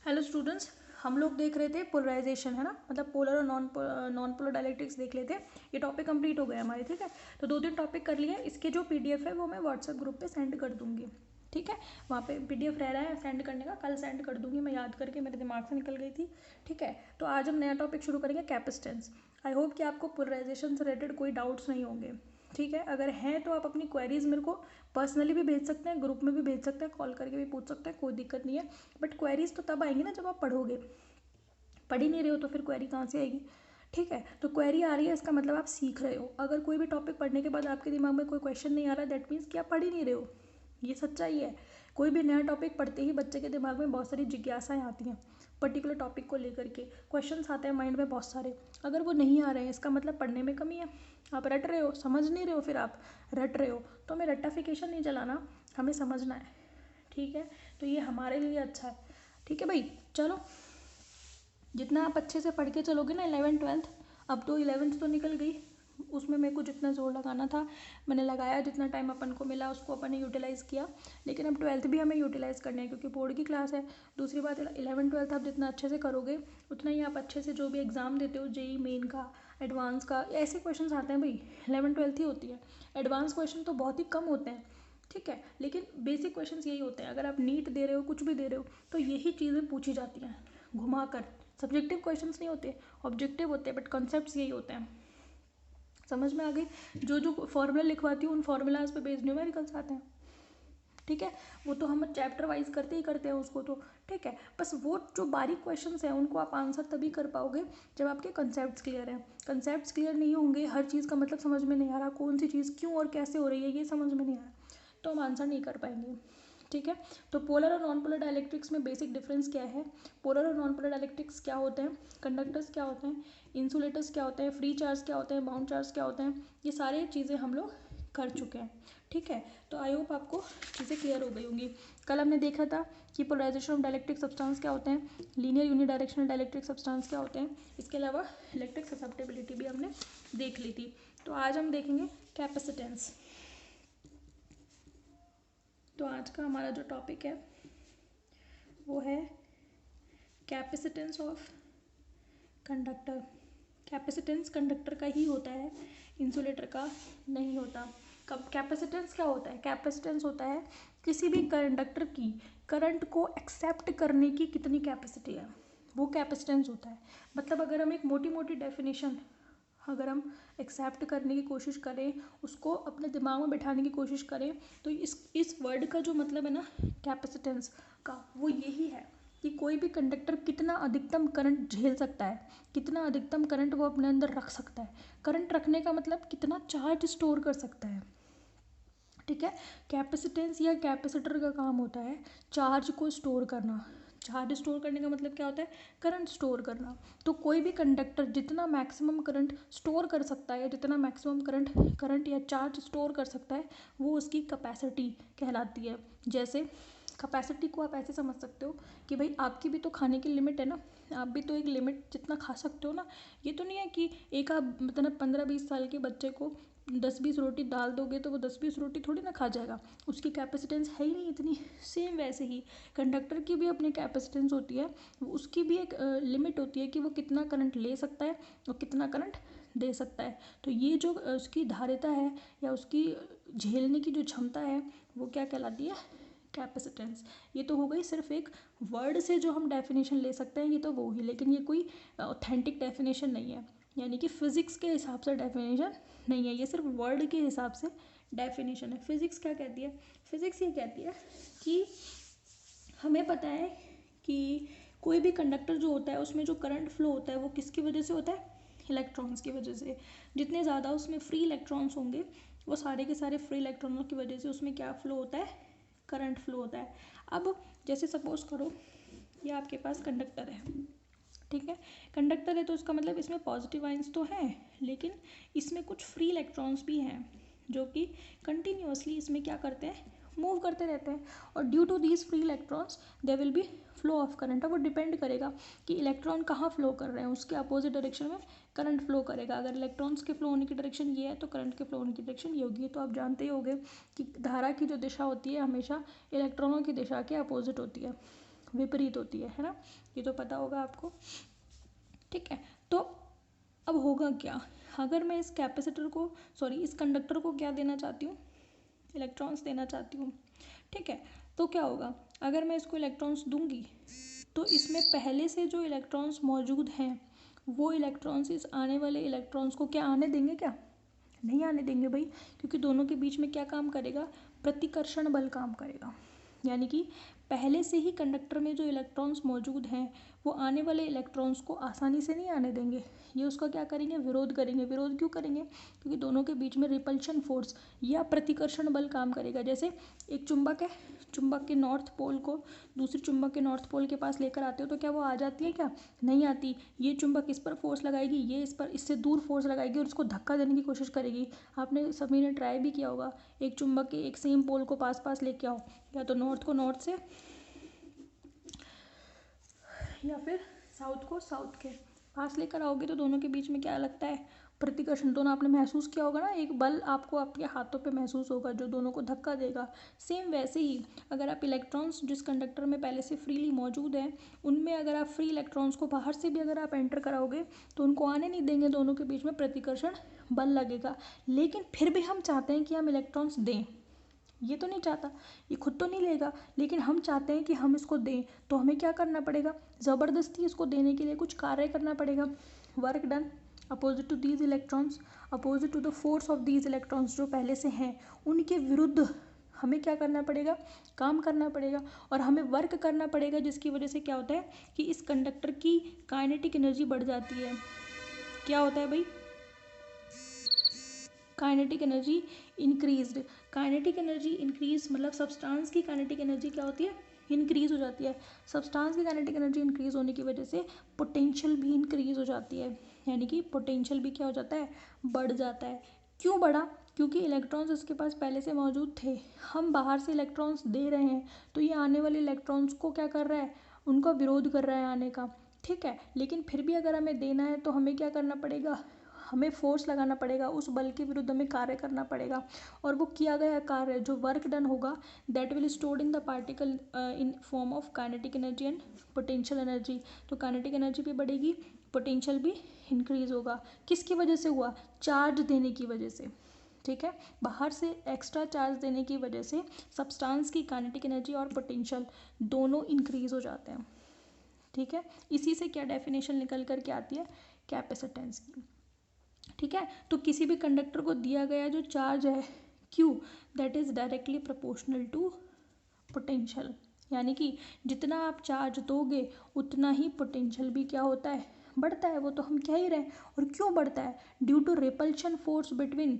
Hello students, हम लोग देख रहे थे पोलराइजेशन, है ना, मतलब पोलर और नॉन पोलर डायलेक्ट्रिक्स देख लेते हैं। ये टॉपिक कंप्लीट हो गया हमारे, ठीक है। तो 2 दिन टॉपिक कर लिए। इसके जो पीडीएफ है वो मैं व्हाट्सएप ग्रुप पे सेंड कर दूंगी, ठीक है। वहाँ पे पीडीएफ रह रहा है सेंड करने का, कल सेंड कर दूंगी। मैं याद करके मेरे दिमाग से निकल गई थी, ठीक है। तो आज हम नया टॉपिक शुरू करेंगे, कैपेसिटेंस। आई होप कि आपको पोलराइजेशन से रिलेटेड कोई डाउट्स नहीं होंगे, ठीक है। अगर हैं तो आप अपनी क्वेरीज मेरे को पर्सनली भी भेज सकते हैं, ग्रुप में भी भेज सकते हैं, कॉल करके भी पूछ सकते हैं, कोई दिक्कत नहीं है। बट क्वेरीज तो तब आएंगी ना जब आप पढ़ोगे। पढ़ ही नहीं रहे हो तो फिर क्वेरी कहाँ से आएगी, ठीक है। तो क्वेरी आ रही है, इसका मतलब आप सीख रहे हो। अगर कोई भी टॉपिक पढ़ने के बाद आपके दिमाग में कोई क्वेश्चन नहीं आ रहा, दैट मीन्स कि आप पढ़ ही नहीं रहे हो। ये सच्चाई है। कोई भी नया टॉपिक पढ़ते ही बच्चे के दिमाग में बहुत सारी जिज्ञासाएं आती हैं पर्टिकुलर टॉपिक को लेकर के, क्वेश्चंस आते हैं माइंड में बहुत सारे। अगर वो नहीं आ रहे हैं, इसका मतलब पढ़ने में कमी है। आप रट रहे हो, समझ नहीं रहे हो, फिर आप रट रहे हो। तो हमें रट्टाफिकेशन नहीं चलाना, हमें समझना है, ठीक है। तो ये हमारे लिए अच्छा है, ठीक है भाई। चलो, जितना आप अच्छे से पढ़ के चलोगे ना 11th 12th, अब तो 11th तो निकल गई, उसमें मेरे को जितना जोर लगाना था मैंने लगाया, जितना टाइम अपन को मिला उसको अपन ने यूटिलाइज़ किया। लेकिन अब 12th भी हमें यूटिलाइज़ करना है क्योंकि बोर्ड की क्लास है। दूसरी बात, 11th 12th आप जितना अच्छे से करोगे उतना ही आप अच्छे से जो भी एग्ज़ाम देते हो, जेई मेन का, एडवांस का, ऐसे क्वेश्चन आते हैं भाई। 11th 12th ही होती है। एडवांस क्वेश्चन तो बहुत ही कम होते हैं, ठीक है, लेकिन बेसिक क्वेश्चंस यही होते हैं। अगर आप नीट दे रहे हो, कुछ भी दे रहे हो, तो यही चीज़ें पूछी जाती हैं घुमा कर। सब्जेक्टिव क्वेश्चंस नहीं होते, ऑब्जेक्टिव होते हैं, बट कॉन्सेप्ट्स यही होते हैं। समझ में आ गई। जो जो फॉर्मूला लिखवाती हूँ उन फॉर्मूलाज पे बेस्ड न्यूमेरिकल्स आते हैं, ठीक है। वो तो हम चैप्टर वाइज करते ही करते हैं उसको, तो ठीक है। बस वो जो बारीक क्वेश्चंस हैं उनको आप आंसर तभी कर पाओगे जब आपके कंसेप्ट्स क्लियर हैं। कंसेप्ट्स क्लियर नहीं होंगे, हर चीज़ का मतलब समझ में नहीं आ रहा, कौन सी चीज़ क्यों और कैसे हो रही है ये समझ में नहीं आ रहा, तो हम आंसर नहीं कर पाएंगे, ठीक है। तो पोलर और नॉन पोलर डायलेक्ट्रिक्स में बेसिक डिफरेंस क्या है, पोलर और नॉन पोलर डायलेक्ट्रिक्स क्या होते हैं, कंडक्टर्स क्या होते हैं, इंसुलेटर्स क्या होते हैं, फ्री चार्ज क्या होते हैं, बाउंड चार्ज क्या होते हैं, ये सारी चीज़ें हम लोग कर चुके हैं, ठीक है। तो आई होप आपको चीज़ें क्लियर हो गई होंगी। कल हमने देखा था कि पोलराइजेशन ऑफ डायलेक्ट्रिक सब्सटेंस क्या होते हैं, लीनियर यूनिडायरेक्शनल डायलेक्ट्रिक सब्सटेंस क्या होते हैं, इसके अलावा इलेक्ट्रिक ससेप्टेबिलिटी भी हमने देख ली थी। तो आज हम देखेंगे कैपेसिटेंस। तो आज का हमारा जो टॉपिक है वो है capacitance of conductor. Capacitance conductor का ही होता है, इंसुलेटर का नहीं होता। कब कैपेसिटेंस क्या होता है, कैपेसिटेंस होता है किसी भी कंडक्टर की करंट को एक्सेप्ट करने की कितनी कैपेसिटी है, वो कैपेसिटेंस होता है। मतलब अगर हम एक मोटी मोटी डेफिनेशन अगर हम एक्सेप्ट करने की कोशिश करें, उसको अपने दिमाग में बैठाने की कोशिश करें, तो इस वर्ड का जो मतलब है ना कैपेसिटेंस का, वो यही है कि कोई भी कंडक्टर कितना अधिकतम करंट झेल सकता है, कितना अधिकतम करंट वो अपने अंदर रख सकता है। करंट रखने का मतलब कितना चार्ज स्टोर कर सकता है, ठीक है। कैपेसिटेंस या कैपेसिटर का काम होता है चार्ज को स्टोर करना। चार्ज स्टोर करने का मतलब क्या होता है, करंट स्टोर करना। तो कोई भी कंडक्टर जितना मैक्सिमम करंट स्टोर कर सकता है, जितना मैक्सिमम करंट या चार्ज स्टोर कर सकता है, वो उसकी कैपेसिटी कहलाती है। जैसे कैपेसिटी को आप ऐसे समझ सकते हो कि भाई आपकी भी तो खाने की लिमिट है ना, आप भी तो एक लिमिट जितना खा सकते हो ना। ये तो नहीं है कि एक आप मतलब 15-20 साल के बच्चे को 10-20 रोटी डाल दोगे तो वो 10-20 रोटी थोड़ी ना खा जाएगा, उसकी कैपेसिटेंस है ही नहीं इतनी। सेम वैसे ही कंडक्टर की भी अपनी कैपेसिटेंस होती है, उसकी भी एक लिमिट होती है कि वो कितना करंट ले सकता है और कितना करंट दे सकता है। तो ये जो उसकी धारिता है या उसकी झेलने की जो क्षमता है, वो क्या कहलाती है, कैपेसिटेंस। ये तो हो गई सिर्फ एक वर्ड से जो हम डेफिनेशन ले सकते हैं, ये तो वो ही, लेकिन ये कोई ऑथेंटिक डेफिनेशन नहीं है, यानी कि फिज़िक्स के हिसाब से डेफिनेशन नहीं है, ये सिर्फ वर्ड के हिसाब से डेफिनेशन है। फिज़िक्स क्या कहती है, फिज़िक्स ये कहती है कि हमें पता है कि कोई भी कंडक्टर जो होता है उसमें जो करंट फ्लो होता है वो किसकी वजह से होता है, इलेक्ट्रॉन्स की वजह से। जितने ज़्यादा उसमें फ्री इलेक्ट्रॉन्स होंगे, वो सारे के सारे फ्री इलेक्ट्रॉनों की वजह से उसमें क्या फ्लो होता है, करंट फ्लो होता है। अब जैसे सपोज करो ये आपके पास कंडक्टर है, ठीक है। कंडक्टर है तो इसका मतलब इसमें पॉजिटिव आइंस तो हैं, लेकिन इसमें कुछ फ्री इलेक्ट्रॉन्स भी हैं जो कि कंटिन्यूअसली इसमें क्या करते हैं, मूव करते रहते हैं। और due to these free electrons there will be flow of current. अब वो डिपेंड करेगा कि इलेक्ट्रॉन कहाँ फ्लो कर रहे हैं, उसके अपोजिट डायरेक्शन में करंट फ्लो करेगा। अगर इलेक्ट्रॉन्स के फ्लो होने की डायरेक्शन ये है तो करंट के फ्लो होने की डायरेक्शन ये होगी। तो आप जानते ही होंगे कि धारा की जो दिशा होती है हमेशा इलेक्ट्रॉनों की दिशा के अपोजिट होती है, विपरीत होती है ना, ये तो पता होगा आपको। ठीक है, तो अब होगा क्या, अगर मैं इस कैपेसिटर को इस कंडक्टर को क्या देना चाहती हूँ, इलेक्ट्रॉन्स देना चाहती हूँ। ठीक है, तो क्या होगा, अगर मैं इसको इलेक्ट्रॉन्स दूंगी तो इसमें पहले से जो इलेक्ट्रॉन्स मौजूद हैं वो इलेक्ट्रॉन्स इस आने वाले इलेक्ट्रॉन्स को क्या आने देंगे, क्या नहीं आने देंगे भाई, क्योंकि दोनों के बीच में क्या काम करेगा, प्रतिकर्षण बल काम करेगा। यानी कि पहले से ही कंडक्टर में जो इलेक्ट्रॉन्स मौजूद हैं वो आने वाले इलेक्ट्रॉन्स को आसानी से नहीं आने देंगे, ये उसका क्या करेंगे, विरोध करेंगे। विरोध क्यों करेंगे, क्योंकि दोनों के बीच में रिपल्शन फोर्स या प्रतिकर्षण बल काम करेगा। जैसे एक चुंबक है, चुंबक के नॉर्थ पोल को दूसरी चुंबक के नॉर्थ पोल के पास लेकर आते हो तो क्या वो आ जाती है, क्या नहीं आती। ये चुंबक इस पर फोर्स लगाएगी, ये इस पर इससे दूर फोर्स लगाएगी और इसको धक्का देने की कोशिश करेगी। आपने सभी ने ट्राई भी किया होगा, एक चुंबक के एक सेम पोल को पास पास लेके आओ, या तो नॉर्थ को नॉर्थ से या फिर साउथ को साउथ के पास लेकर आओगे तो दोनों के बीच में क्या लगता है, प्रतिकर्षण। दोनों आपने महसूस किया होगा ना, एक बल आपको आपके हाथों पे महसूस होगा जो दोनों को धक्का देगा। सेम वैसे ही अगर आप इलेक्ट्रॉन्स जिस कंडक्टर में पहले से फ्रीली मौजूद हैं उनमें अगर आप फ्री इलेक्ट्रॉन्स को बाहर से भी अगर आप एंटर कराओगे तो उनको आने नहीं देंगे, दोनों के बीच में प्रतिकर्षण बल लगेगा। लेकिन फिर भी हम चाहते हैं कि हम इलेक्ट्रॉन्स दें, ये तो नहीं चाहता, ये खुद तो नहीं लेगा, लेकिन हम चाहते हैं कि हम इसको दें, तो हमें क्या करना पड़ेगा, ज़बरदस्ती इसको देने के लिए कुछ कार्य करना पड़ेगा। Work done opposite to these electrons, opposite to the force of these electrons, जो पहले से हैं उनके विरुद्ध हमें क्या करना पड़ेगा, काम करना पड़ेगा और हमें वर्क करना पड़ेगा, जिसकी वजह से क्या होता है कि इस कंडक्टर की काइनेटिक एनर्जी बढ़ जाती है। क्या होता है भाई, kinetic energy increased. Kinetic energy increase मतलब सब्सटेंस की काइनेटिक एनर्जी क्या होती है, इंक्रीज हो जाती है। सब्सटेंस की काइनेटिक एनर्जी इंक्रीज होने की वजह से पोटेंशियल भी इंक्रीज हो जाती है, यानी कि पोटेंशियल भी क्या हो जाता है, बढ़ जाता है। क्यों बढ़ा, क्योंकि इलेक्ट्रॉन्स इसके पास पहले से मौजूद थे, हम बाहर से इलेक्ट्रॉन्स दे रहे हैं तो ये आने वाले इलेक्ट्रॉन्स को क्या कर रहा है, उनका विरोध कर रहा है आने का। ठीक है, लेकिन फिर भी अगर हमें देना है तो हमें क्या करना पड़ेगा, हमें फोर्स लगाना पड़ेगा, उस बल के विरुद्ध हमें कार्य करना पड़ेगा। और वो किया गया कार्य जो वर्क डन होगा that will stored in the particle in form of kinetic energy and potential energy. तो काइनेटिक एनर्जी भी बढ़ेगी, पोटेंशियल भी इंक्रीज होगा। किसकी वजह से हुआ, चार्ज देने की वजह से। ठीक है, बाहर से एक्स्ट्रा चार्ज देने की वजह से सब्सटेंस की काइनेटिक एनर्जी और पोटेंशियल दोनों इंक्रीज हो जाते हैं। ठीक है, इसी से क्या डेफिनेशन निकल कर के आती है, कैपेसिटेंस की। ठीक है, तो किसी भी कंडक्टर को दिया गया जो चार्ज है Q that is directly proportional to potential, यानी कि जितना आप चार्ज दोगे उतना ही पोटेंशियल भी क्या होता है, बढ़ता है। वो तो हम कह ही रहे हैं। और क्यों बढ़ता है, due to repulsion force between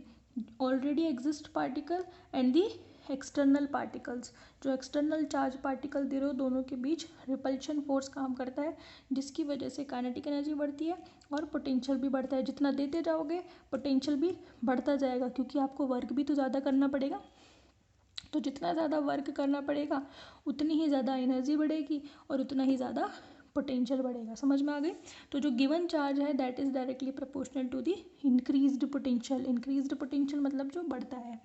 already exist particle and the external particles. जो एक्सटर्नल चार्ज पार्टिकल दे रहे हो दोनों के बीच रिपल्शन फोर्स काम करता है, जिसकी वजह से काइनेटिक एनर्जी बढ़ती है और पोटेंशियल भी बढ़ता है। जितना देते जाओगे पोटेंशियल भी बढ़ता जाएगा, क्योंकि आपको वर्क भी तो ज़्यादा करना पड़ेगा। तो जितना ज़्यादा वर्क करना पड़ेगा उतनी ही ज़्यादा एनर्जी बढ़ेगी और उतना ही ज़्यादा पोटेंशियल बढ़ेगा। समझ में आ गई। तो जो गिवन चार्ज है that is directly proportional to the increased potential. Increased potential मतलब जो बढ़ता है।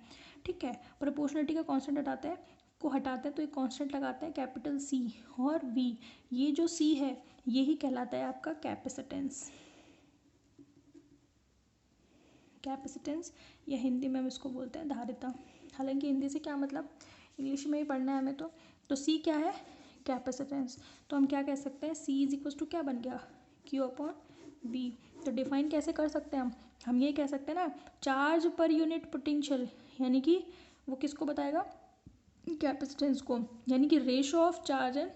ठीक है, प्रोपोर्शनलिटी का कॉन्स्टेंट हटाते हैं तो एक कॉन्स्टेंट लगाते हैं कैपिटल C और V। ये जो C है यही कहलाता है आपका कैपेसिटेंस। कैपेसिटेंस या हिंदी में हम इसको बोलते हैं धारिता। हालांकि हिंदी से क्या मतलब, इंग्लिश में ही पढ़ना है हमें। तो C क्या है, कैपेसिटेंस। तो हम क्या कह सकते हैं, C इज इक्वल टू क्या बन गया, Q अपॉन V। तो डिफाइन कैसे कर सकते हैं हम ये कह सकते हैं ना, चार्ज पर यूनिट पोटेंशियल, यानी कि वो किसको बताएगा, कैपेसिटेंस को, यानी कि ratio of charge and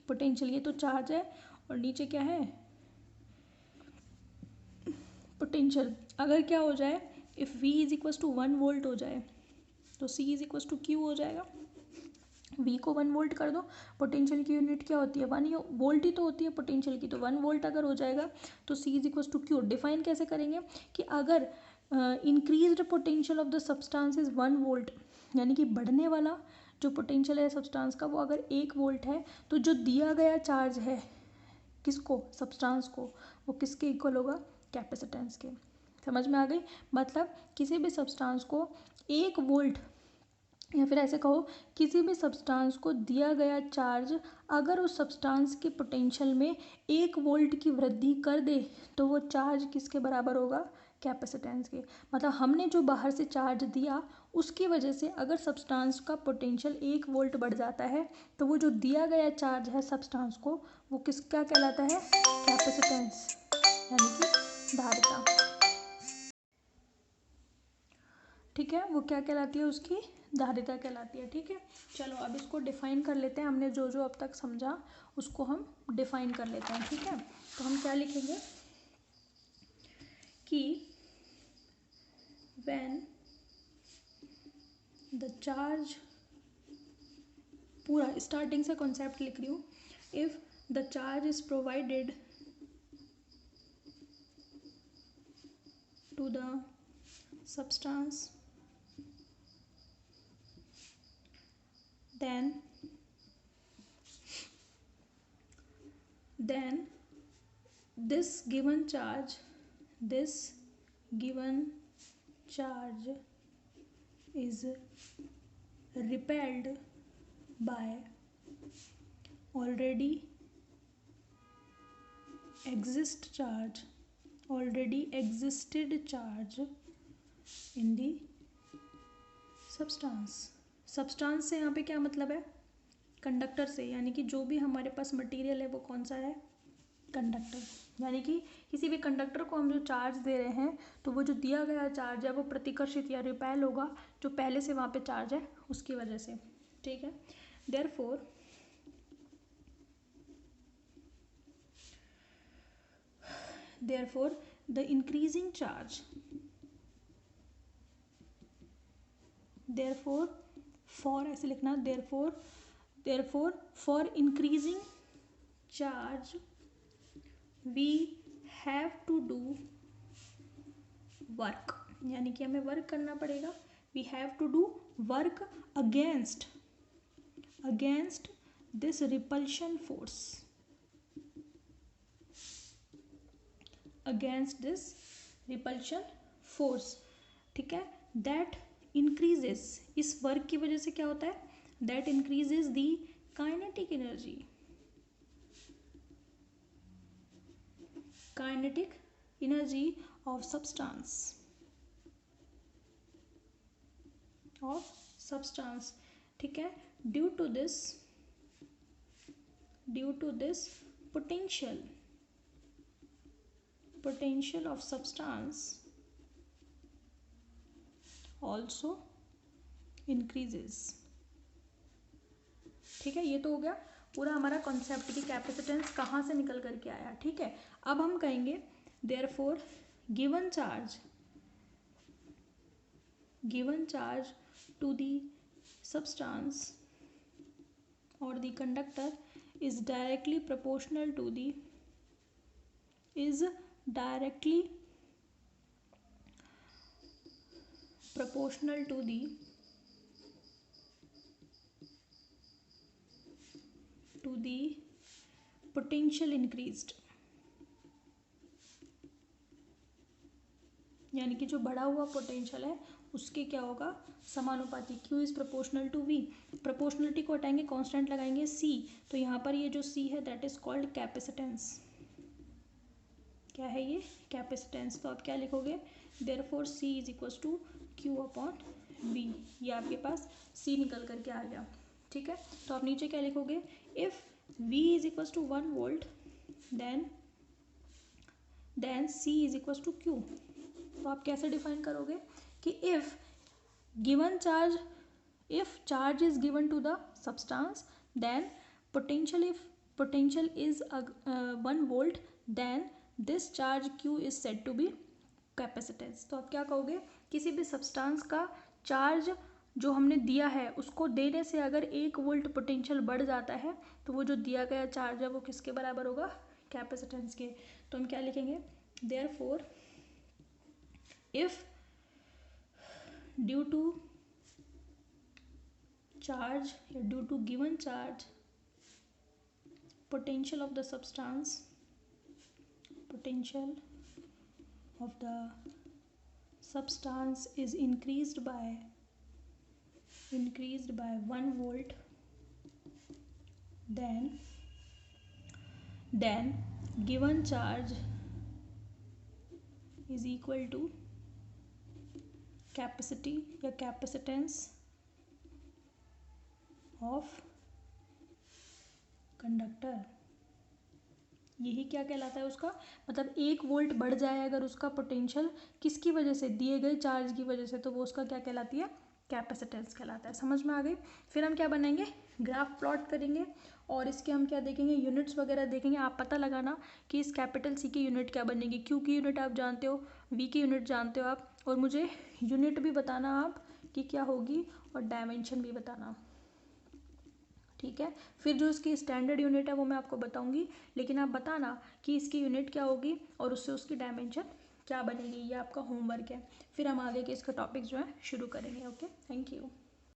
potential. ये तो चार्ज है और नीचे क्या है, पोटेंशियल। अगर क्या हो जाए, if V is equal to 1 volt हो जाए तो C is equal to Q हो जाएगा। V को 1 वोल्ट कर दो, पोटेंशियल की यूनिट क्या होती है, 1 वोल्ट ही तो होती है पोटेंशियल की। तो 1 वोल्ट अगर हो जाएगा तो C is equal to Q। Define कैसे करेंगे कि अगर increased potential of the substance is 1 volt, यानी कि बढ़ने वाला जो पोटेंशियल है सब्सटेंस का वो अगर 1 वोल्ट है, तो जो दिया गया चार्ज है किसको, सब्सटेंस को, वो किसके इक्वल होगा, कैपेसिटेंस के। समझ में आ गई। मतलब किसी भी सब्सटेंस को 1 वोल्ट या फिर ऐसे कहो, किसी भी सब्सटेंस को दिया गया चार्ज अगर उस सब्सटेंस के पोटेंशियल में 1 वोल्ट की वृद्धि कर दे तो वो चार्ज किसके बराबर होगा, कैपेसिटेंस के। मतलब हमने जो बाहर से चार्ज दिया उसकी वजह से अगर सब्सटेंस का पोटेंशियल 1 वोल्ट बढ़ जाता है तो वो जो दिया गया चार्ज है सब्सटेंस को, वो किसका कहलाता है, कैपेसिटेंस, यानी कि धारिता। ठीक है, वो क्या कहलाती है, उसकी धारिता कहलाती है। ठीक है, चलो अब इसको डिफाइन कर लेते हैं। हमने जो जो अब तक समझा उसको हम डिफाइन कर लेते हैं। ठीक है, तो हम क्या लिखेंगे कि व्हेन द चार्ज, पूरा स्टार्टिंग से कॉन्सेप्ट लिख रही हूँ, if the charge is provided to the substance then this given charge is repelled by already existed charge in the substance से यहाँ पे क्या मतलब है, कंडक्टर से, यानी कि जो भी हमारे पास मटेरियल है वो कौन सा है, कंडक्टर। यानी कि किसी भी कंडक्टर को हम जो चार्ज दे रहे हैं तो वो जो दिया गया चार्ज है वो प्रतिकर्षित या रिपेल होगा जो पहले से वहाँ पे चार्ज है उसकी वजह से। ठीक है, therefore the increasing charge, therefore for ऐसे लिखना, therefore for increasing charge we have to do work, यानी कि हमें वर्क करना पड़ेगा, we have to do work against this repulsion force, ठीक है, that increases, इस वर्क की वजह से क्या होता है, that increases the kinetic energy of substance, ठीक है, due to this potential of substance also increases। ठीक है, ये तो हो गया पूरा हमारा कॉन्सेप्ट की कैपेसिटेंस कहाँ से निकल करके आया। ठीक है, अब हम कहेंगे therefore given charge to the substance or the conductor is directly proportional to the potential increased, यानी कि जो बढ़ा हुआ पोटेंशियल है उसके क्या होगा, समानुपाती, Q is proportional to V। Proportionality को हटाएंगे, कांस्टेंट लगाएंगे C, तो यहाँ पर ये जो C है दैट इज कॉल्ड कैपेसिटेंस। क्या है ये, कैपेसिटेंस। तो आप क्या लिखोगे, therefore C is equals to Q upon V, ये आपके पास C निकल करके आ गया। ठीक है, तो आप नीचे क्या लिखोगे, if V is equals to 1 volt then C is equals to Q। तो आप कैसे डिफाइन करोगे कि if charge is given to the substance then potential is 1 volt then this charge Q is said to be capacitance. तो आप क्या कहोगे, किसी भी सब्सटेंस का चार्ज जो हमने दिया है उसको देने से अगर 1 वोल्ट पोटेंशियल बढ़ जाता है तो वो जो दिया गया चार्ज है वो किसके बराबर होगा, कैपेसिटेंस के। तो हम क्या लिखेंगे, therefore if due to charge or due to given charge potential of the substance is increased by increased by 1 volt, then given charge is equal to capacity या capacitance of कंडक्टर। यही क्या कहलाता है उसका, मतलब 1 वोल्ट बढ़ जाए अगर उसका पोटेंशियल किसकी वजह से, दिए गए चार्ज की वजह से, तो वो उसका क्या कहलाती है, कैपेसिटेंस कहलाता है। समझ में आ गई। फिर हम क्या बनाएंगे, ग्राफ प्लॉट करेंगे और इसके हम क्या देखेंगे, यूनिट्स वगैरह देखेंगे। आप पता लगाना कि इस कैपिटल सी की यूनिट क्या बनेगी। क्यू की यूनिट आप जानते हो, वी की यूनिट जानते हो आप, और मुझे यूनिट भी बताना आप कि क्या होगी और डायमेंशन भी बताना, ठीक है। फिर जो इसकी स्टैंडर्ड यूनिट है वो मैं आपको बताऊंगी, लेकिन आप बताना कि इसकी यूनिट क्या होगी और उससे उसकी डायमेंशन क्या बनेगी। ये आपका होमवर्क है। फिर हम आगे के इसका टॉपिक जो है शुरू करेंगे। Okay, thank you.